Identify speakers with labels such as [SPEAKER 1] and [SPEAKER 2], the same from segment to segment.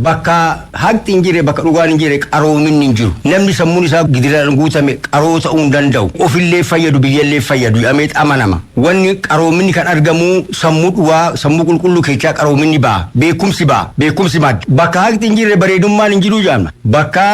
[SPEAKER 1] bakka haqti injire bakka dhugaan injire qaroomin injiru namni sammuun isaa gidiraan guutame qaroo ta'uu danda'u ofillee fayyadu biyyallee fayyadu ameet amanama wanni qaroominni kan argamu sammuu dhuwaa sammuu qulqulluu keessaa qaroominni baa beekumsi mad bakka haqti injire bareedummaan injiru jaamna bakka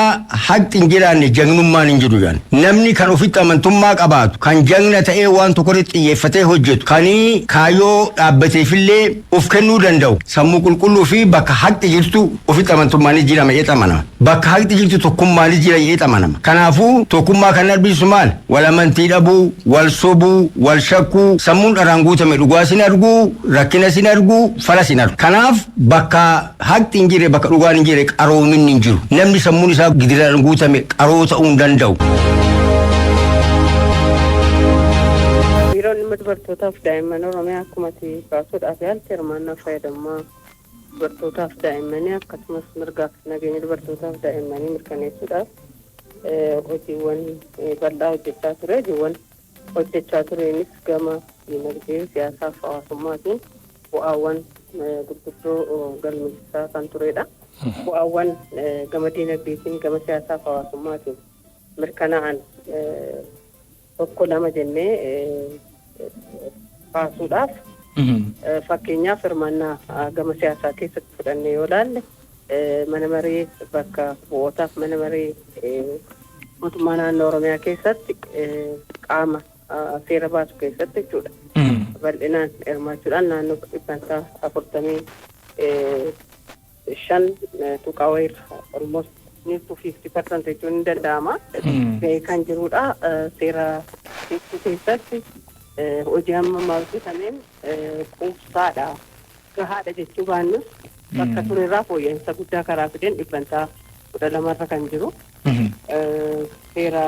[SPEAKER 1] haqti injiraanne jagnummaan injiru jaan namni kan ofitti amantummaa qabaatu kan jagna ta'ee waan tokkotti xiyyeeffatee hojjetu kanii kaayoo dhaabbateefillee of kennuu danda'u sammuu qulqulluu fi bakka haqti jirtu ofitti amantummaan jira ma'ee xamanama bakka haqti jirtu tokkummaan jira ma'ee xamanama kanaafuu tokkummaa kan arbisu maal wal amantii dhabuu wal sobuu wal shakkuu sammuun dharaan guutame dhugaa sin arguu rakkina sin arguu fala sin argu kanaaf bakka haqti injire bakka dhugaan injire qaroomin injiru namni sammuun isaa gidiraan guutame qaroo ta'uu danda'u.
[SPEAKER 2] Dubartootaaf daa'imman Oromiyaa akkuma kaasuudhaaf yaalti hirmaannaa fayyadammaa dubartootaaf daa'immanii akkasumas mirgaaf nageenya dubartootaaf daa'immanii mirkaneessuudhaaf hojiiwwan bal'aa hojjechaa ture. Hojiiwwan hojjechaa tureenis gama dinagdee siyaasaaf hawaasummaatiin bu'aawwan gurguddoo galmeessisaa kan turedha. Bu'aawwan gama dinagdeetiin gama siyaasaaf hawaasummaatiin mirkanaa'an tokko lama jennee kaasuudhaaf fakkeenyaaf hirmaannaa gama siyaasaa keessatti fudhannee yoo ilaalle mana maree bakka bu'ootaaf mana maree mootummaa naannoo Oromiyaa keessatti qaama seera baasu keessatti jechuudha. Bal'inaan hirmaachuudhaan naannoo 45 tuqaa wayirra almost 50% jechuun ni danda'ama. Gahee kan jirudha seera keessatti. Hojii amma maaltisameen quubsaadha gahaadha jechuu baannus bakka turerraa fooyya'insa guddaa karaa fideen 12% kan jiru. Seera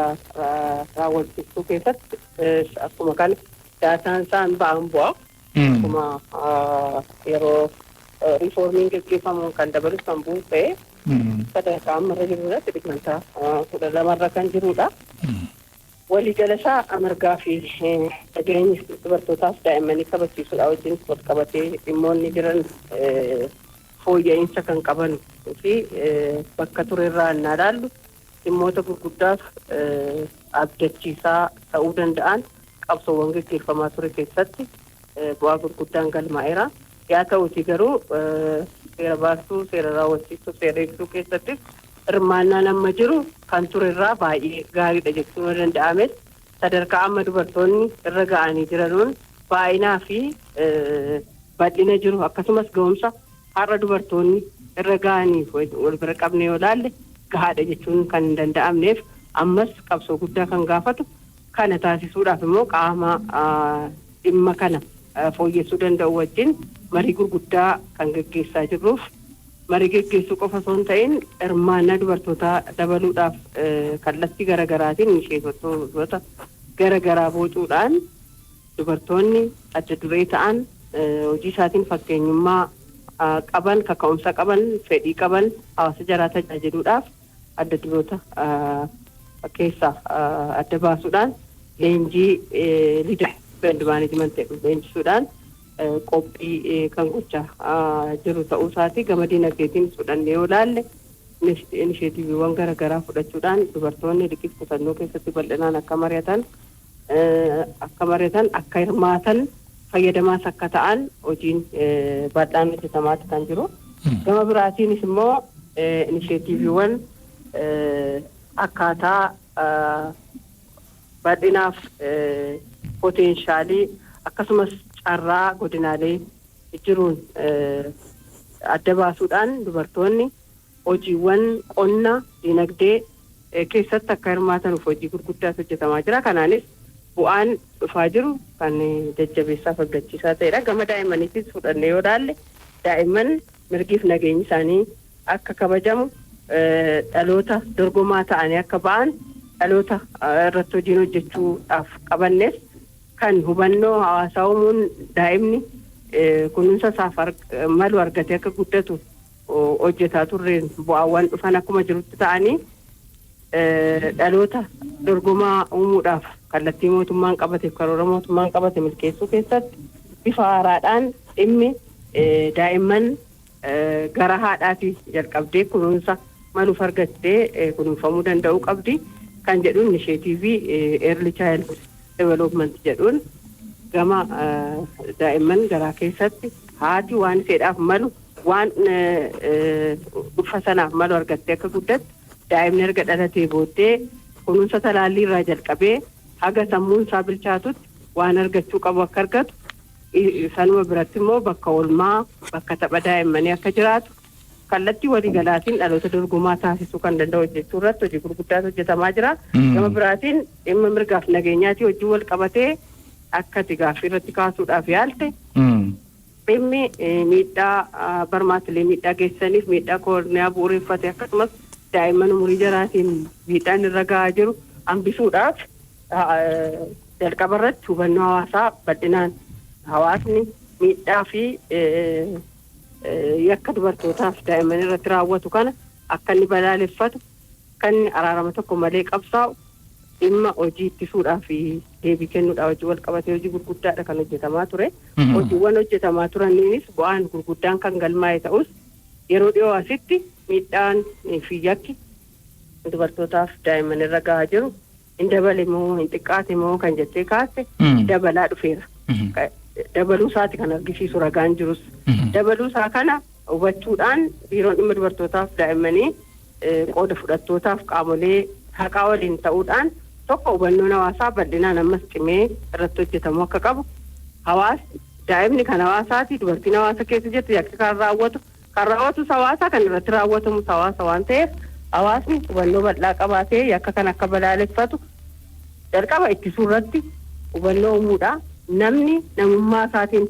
[SPEAKER 2] raawwachiisuu keessatti akkuma kan daasaan isaan ba'an bu'a. Akkuma yeroo riiformiin gaggeeffamuun kan dabalus kan bu'u ta'e sadarkaa ammarra jirurratti 12% kan jirudha. Waliigalasaa amargaa fi nageenya dubartootaaf daa'immanii kabachiisuudha wajjin wal qabatee dhimmoonni jiran fooyya'insa kan qaban fi bakka turerraa innaa ilaallu dhimmoota gurguddaaf abdachiisaa ta'uu danda'an qabsoowwan gaggeeffamaa ture keessatti bu'aa gurguddaan galmaa'eera. Yaa ta'uutii garuu seera baastuu, seera raawwachiistuu, seera eegsisuu keessattis hirmaannaan amma jiru kan turerraa baay'ee gaariidha jechuun danda'ames sadarkaa amma dubartoonni irra ga'anii jiranuun baay'inaa fi bal'ina jiru akkasumas ga'umsa har'a dubartoonni irra ga'aniif wal bira qabne yoo ilaalle gahaadha jechuun kan hin danda'amneef ammas qabsoo guddaa kan gaafatu kana taasisuudhaaf immoo qaama dhimma kana fooyyessuu danda'u wajjin marii gurguddaa kan gaggeessaa jirruuf marii gaggeessuu qofa osoo hin ta'in hirmaannaa dubartootaa dabaluudhaaf kallattii garaagaraatiin miseensa garaagaraa bocuudhaan dubartoonni adda duree ta'an hojii isaatiin fakkeenyummaa qaban kaka'umsa qaban fedhii qaban hawaasa jaraa tajaajiluudhaaf adda duroota keessaa adda baasuudhaan leenjii leadership management leenjisuudhaan qophii kan gochaa jiru ta'uu isaati. Gama dinagdeetiin fudhannee yoo ilaalle inisheetiiviiwwan garaagaraa fudhachuudhaan dubartoonni liqii qusannoo keessatti bal'inaan akka mari'atan akka hirmaatan fayyadamaas akka ta'an hojiin bal'aan hojjetamaati kan jiru. Gama biraatiinis immoo inisheetiiviiwwan akkaataa bal'inaaf poteenshaalii akkasumas carraa godinaalee jiruun adda baasuudhaan dubartoonni hojiiwwan qonna dinagdee keessatti akka hirmaatanuuf hojii gurguddaatu hojjetamaa jira. Kanaanis bu'aan dhufaa jiru kan jajjabeessaaf abdachiisaa ta'edha. Gama daa'immaniitis fudhannee yoo ilaalle daa'imman mirgiif nageenyi isaanii akka kabajamu dhaloota dorgomaa ta'anii akka ba'an dhaloota irratti hojiin hojjechuudhaaf qabannes kan hubannoo hawaasaa uumuun daa'imni kunuunsa isaaf malu argatee akka guddatu hojjetaa turreen bu'aawwan dhufan akkuma jirutti ta'anii dhaloota dorgomaa uumuudhaaf kallattii mootummaan qabateef karoora mootummaan qabate milkeessuu keessatti bifa haaraadhaan dhimmi daa'imman gara haadhaati jalqabdee kunuunsa maluuf argattee kunuunfamuu danda'uu qabdi kan jedhuun initiative early child development jedhuun gama daa'imman garaa keessatti haati waan isheedhaaf malu waan dhufa sanaaf malu argattee akka guddatti daa'imni erga dhalatee booddee kunuunsa talaallii irraa jalqabee haga sammuun isaa bilchaatutti waan argachuu qabu akka argatu sanuma biratti immoo bakka oolmaa bakka tapha daa'immanii akka jiraatu kallattii waliigalaatiin dhaloota dorgomaa taasisuu kan danda'u hojjechuu irratti hojii gurguddaatu hojjetamaa jira. Gama biraatiin dhimma mirgaaf nageenyaati hojii wal qabatee akkati gaaffii irratti kaasuudhaaf yaalte dhimmi miidhaa barmaatilee miidhaa geessaniif miidhaa koorniyaa bu'uureffate akkasumas daa'imman umurii jaraatiin miidhaan irra gahaa jiru hambisuudhaaf jalqaba irratti hubannoo hawaasaa bal'inaan hawaasni miidhaa fi yakka dubartootaaf daa'imman irratti raawwatu kana akka inni balaaleffatu kan araarama tokko malee qabsaa'u dhimma hojii ittisuudhaa fi deebii kennuudhaa hojii wal qabatee hojii gurguddaadha kan hojjetamaa ture. Hojiiwwan hojjetamaa turaniinis bu'aan gurguddaan kan galmaa'e ta'us yeroo dhiyoo asitti miidhaan fi yakki dubartootaaf daa'imman irra gahaa jiru hin dabale moo hin xiqqaate moo kan jettee kaaste dabalaa dhufeera. Dabaluu isaati kan argisiisu ragaan jirus. Dabaluu isaa kana hubachuudhaan biiroon dhimma dubartootaaf daa'immanii qooda fudhattootaaf qaamolee haqaa waliin ta'uudhaan tokko hubannoon hawaasaa bal'inaan ammas cimee irratti hojjetamuu akka qabu. Hawaasni daa'imni kan hawaasaati dubartiin hawaasa keessa jirtu yakka kan raawwatus hawaasaa kan irratti raawwatamus hawaasa waan ta'eef hawaasni hubannoo bal'aa qabaatee yakka kan akka balaaleffatu jalqaba ittisuu irratti hubannoo uumuudha. Namni namummaa isaatiin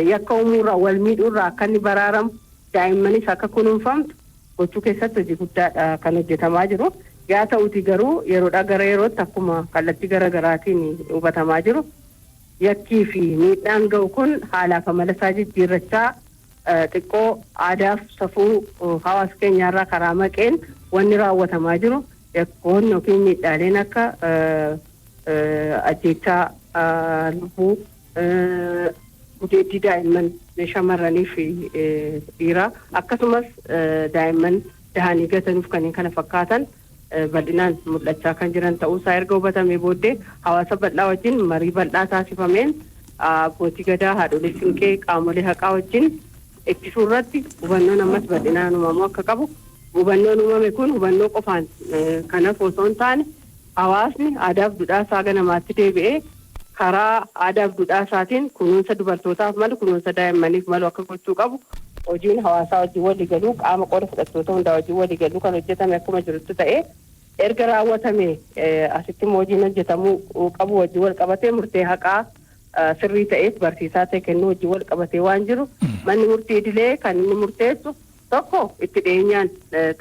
[SPEAKER 2] yakka uumuurraa wal miidhuurraa akka inni baraaramu daa'immanis akka kunuunfamtu gochuu keessatti hojii guddaadha kan hojjetamaa jiru. Yaa ta'uti garuu yeroodhaa gara yerootti akkuma kallattii garaagaraatiin hubatamaa jiru. Yakkii fi miidhaan ga'u kun haalaaf amala isaa jijjiirrachaa xiqqoo aadaaf safuu hawaasa keenyaarraa karaa maqeen wanni raawwatamaa jiru yakkoon yookiin miidhaaleen akka ajjeechaa lubbuu gudeeddii daa'imman shamarranii fi dhiiraa akkasumas daa'imman dahanii gatanuuf kanneen kana fakkaatan bal'inaan mul'achaa kan jiran ta'uusaa erga hubatamee booddee hawaasa bal'aa wajjin marii bal'aa taasifameen abbootii gadaa haadholee siinqee qaamolee haqaa wajjin ittisuu irratti hubannoon ammas bal'inaan uumamuu akka qabu. Hubannoon uumame kun hubannoo qofaan kanaaf osoo hin taane hawaasni aadaaf duudhaa isaa ganamaatti deebi'ee karaa aadaaf duudhaa isaatiin kunuunsa dubartootaaf malu kunuunsa daa'immaniif malu akka gochuu qabu. Hojiin hawaasaa wajjin waliigaluu qaama qooda fudhattoota hundaa wajjin waliigaluu kan hojjetame akkuma jirutti ta'ee erga raawwatame asitti immoo hojiin hojjetamuu qabu wajjin wal qabatee murtee haqaa sirrii ta'eef barsiisaa ta'e kennuu wajjin wal qabatee waan jiru manni murtii idilee kan inni murteessu tokko itti dhiyeenyaan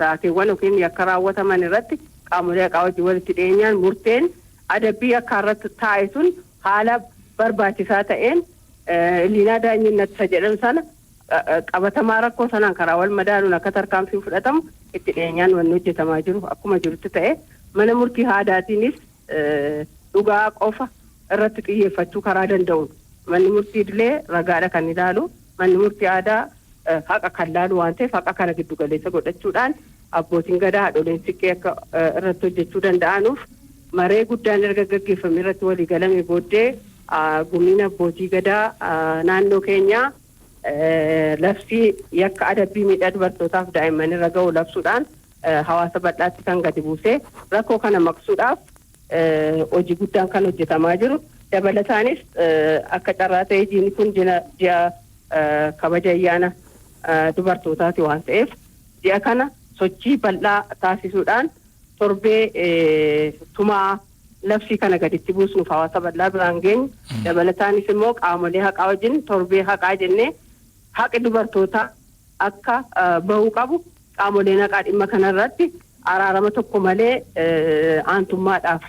[SPEAKER 2] taateewwan yookiin yakka raawwataman irratti qaamolee haqaa wajjin walitti dhiyeenyaan murteen adabbii akka irratti taa'e sun haala barbaachisaa ta'een liinaa daanyinnattisa jedhan sana qabatamaa rakkoo sanaan karaa wal madaaluun akka tarkaanfii fudhatamu itti dhiyeenyaan wanni hojjetamaa jiru akkuma jirutti ta'e mana murtii aadaatiinis dhugaa qofa irratti xiyyeeffachuu karaa danda'uun manni murtii idilee ragaadha kan ilaalu manni murtii aadaa haqa kan laalu waan ta'eef haqa kana giddu galeessa godhachuudhaan abbootiin gadaa haadholeen siinqee akka irratti hojjechuu danda'anuuf maree guddaan erga gaggeeffame irratti walii galame booddee gumiin abbootii gadaa naannoo keenyaa labsii yakka adabbii miidhaa dubartootaaf daa'imman irra ga'u labsuudhaan hawaasa bal'aatti kan gadi buusee rakkoo kana maqsuudhaaf hojii guddaan kan hojjetamaa jiru. Dabalataanis akka carraa ta'e jiini kun ji'a kabaja ayyaana dubartootaati waan ta'eef ji'a kana sochii bal'aa taasisuudhaan torbee tumaa labsii kana gaditti buusuuf hawaasa bal'aa biraan geenyu. Dabalataanis immoo qaamolee haqaa wajjin torbee haqaa jennee haqi dubartootaa akka bahuu qabu qaamoleen haqaa dhimma kanarratti araarama tokko malee aantummaadhaaf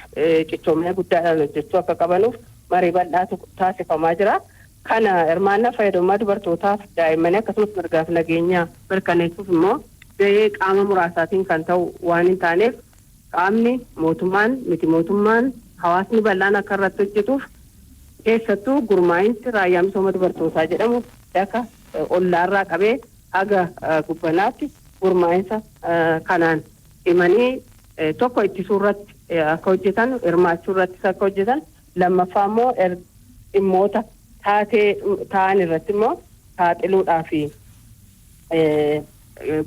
[SPEAKER 2] cichoomina guddaadhaan hojjechuu akka qabanuuf marii bal'aatu taasifamaa jira. Kana hirmaannaa fayyadamummaa dubartootaaf daa'immanii akkasumas mirgaaf nageenyaa mirkaneessuuf immoo gahee qaama muraasaatiin kan ta'u waan hin taaneef qaamni mootummaan miti mootummaan hawaasni bal'aan akka irratti hojjetuuf keessattuu gurmaa'insi raayyaa misooma dubartootaa jedhamu akka ollaarraa qabee aga gubbanaatti gurmaa'insa kanaan himanii tokko ittisuu irratti akka hojjetan hirmaachuu irratti akka hojjetan lammaffaa immoo dhimmoota ta'an irratti immoo saaxiluudhaa fi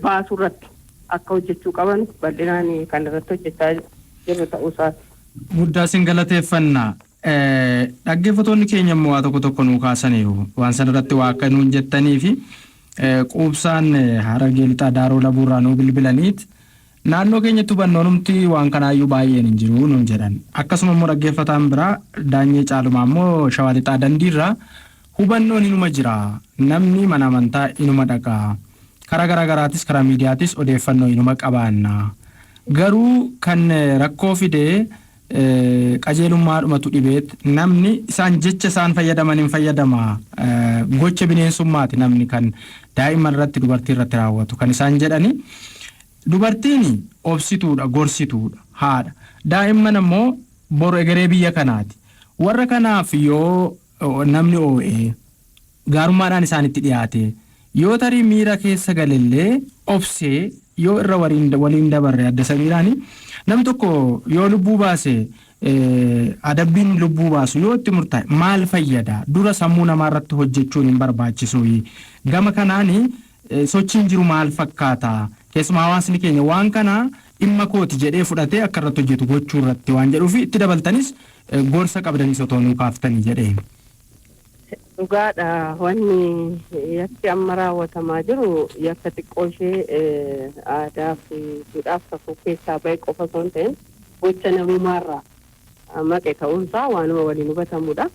[SPEAKER 2] baasuu irratti akka hojjechuu qaban bal'inaan kan irratti hojjechaa jiru ta'uu isaati.
[SPEAKER 3] Guddaa isin galateeffannaa. Dhaggeeffattoonni keenya immoo waa tokko nuu kaasaniiru waan sana irratti waa akka nuun jettanii fi quubsaan Harargee Lixaa Daaroo Labuurraa nuu bilbilaniit naannoo keenyatti hubannoonumti waan kanaayyuu baay'een hin jiru nuun jedhan. Akkasuma immoo dhaggeeffataan biraa Daanyee Caalumaa immoo Shawaa Lixaa Dandiirraa hubannoon inuma jira namni mana amantaa inuma dhaqaa karaa garaagaraatis karaa miidiyaatis odeeffannoo inuma qabaanna garuu kan rakkoo fidee qajeelummaadhumatu dhibeet namni isaan jecha isaan fayyadaman hin fayyadama gocha bineensummaati namni kan daa'imman irratti dubartii irratti raawwatu kan isaan jedhani dubartiin obsituudha gorsituudha haadha daa'imman ammoo boru egeree biyya kanaati warra kanaaf yoo namni oo'ee gaarummaadhaan isaanitti dhiyaate yoo tarii miira keessa galillee obsee yoo irra waliin dabarre adda samiiraani nam tokko yoo lubbuu baase adabbiin lubbuu baasu yoo itti murtaa'e maal fayyada dura sammuu namaa irratti hojjechuun hin barbaachisu gama kanaani sochiin jiru maal fakkaata keessumaa hawaasni keenya waan kana dhimma kooti jedhee fudhatee akka irratti hojjetu gochuu irratti waan jedhuuf itti dabaltanis gorsa qabdanis otoo nuu kaaftanii jedheen.
[SPEAKER 2] Dhugaadha wanni yakki amma raawwatamaa jiru yakka xiqqoo ishee aadaa fi duudhaaf safuu keessaa ba'e qofa osoo hin ta'in gocha namummaarraa maqe ta'uunsaa waanuma waliin hubatamudha.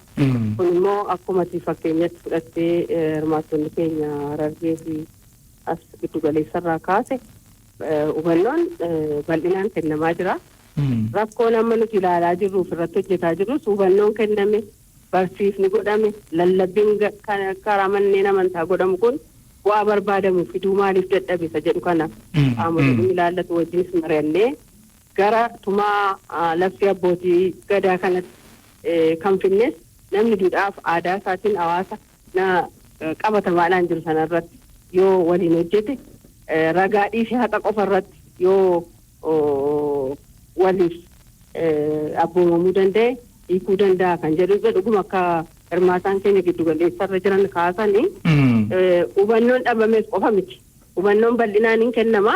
[SPEAKER 2] Kun immoo akkuma fakkeenyatti fudhattee hirmaattonni keenya Harargee fi as giddu galeessarraa kaase hubannoon bal'inaan kennamaa jira. Rakkoon amma nuti ilaalaa jirruuf irratti hojjetaa jirrus hubannoon kenname. Barsiifni godhame lallabbiin karaa manneen amantaa godhamu kun bu'aa barbaadamu fiduu maaliif dadhabisa jedhu kana qaamoleen ilaallatu wajjinis mari'annee gara tumaa labsii abbootii gadaa kanatti kan finnes namni duudhaaf aadaa isaatiin hawaasa qabatamaadhaan jiru sanarratti yoo waliin hojjete ragaa dhiisee haqa qofa irratti yoo waliif abboomamuu danda'e. Hiikuu danda'a kan jedhu dhuguma akka hirmaataan keenya giddu galeessarra jiran kaasanii hubannoon dhabamees qofa miti. Hubannoon bal'inaan hin kennama.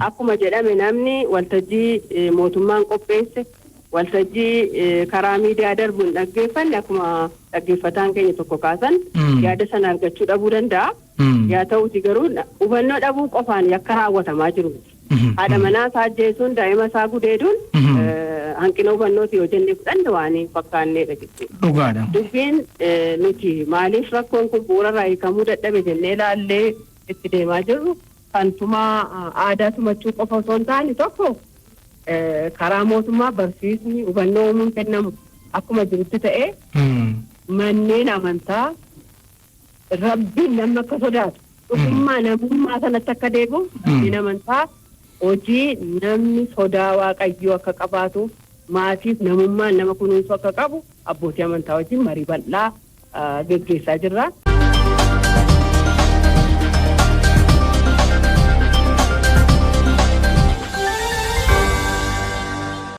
[SPEAKER 2] Akkuma jedhame namni waltajjii mootummaan qopheesse waltajjii karaa miidiyaa darbuun dhaggeeffanne akkuma dhaggeeffataan keenya tokko kaasan yaada sana argachuu dhabuu danda'a. Yaa ta'uuti garuu hubannoo dhabuu qofaan yakka raawwatamaa jiru. Haadha manaa isaa ajjeesuun daa'ima isaa gudeeduun hanqina hubannooti yoo jennee fudhanne waan fakkaanneedha jechuudha.
[SPEAKER 3] Dhugaadha.
[SPEAKER 2] Dubbiin nuti maaliif rakkoon kun bu'uurarraa hiikamuu dadhabe jennee ilaallee itti deemaa jirru kan tumaa aadaa tumachuu qofa osoo hin taane tokko karaa mootummaa barsiisni hubannoo uumuun kennamu akkuma jirutti ta'ee manneen amantaa rabbiin namni akka sodaatu dhugummaa namummaa sanatti akka deebi'u manneen amantaa hojii namni sodaa waaqayyoo akka qabaatu maatiif namummaan nama kunuunsu akka qabu abbootii amantaa wajjin marii bal'aa geggeessaa jirra.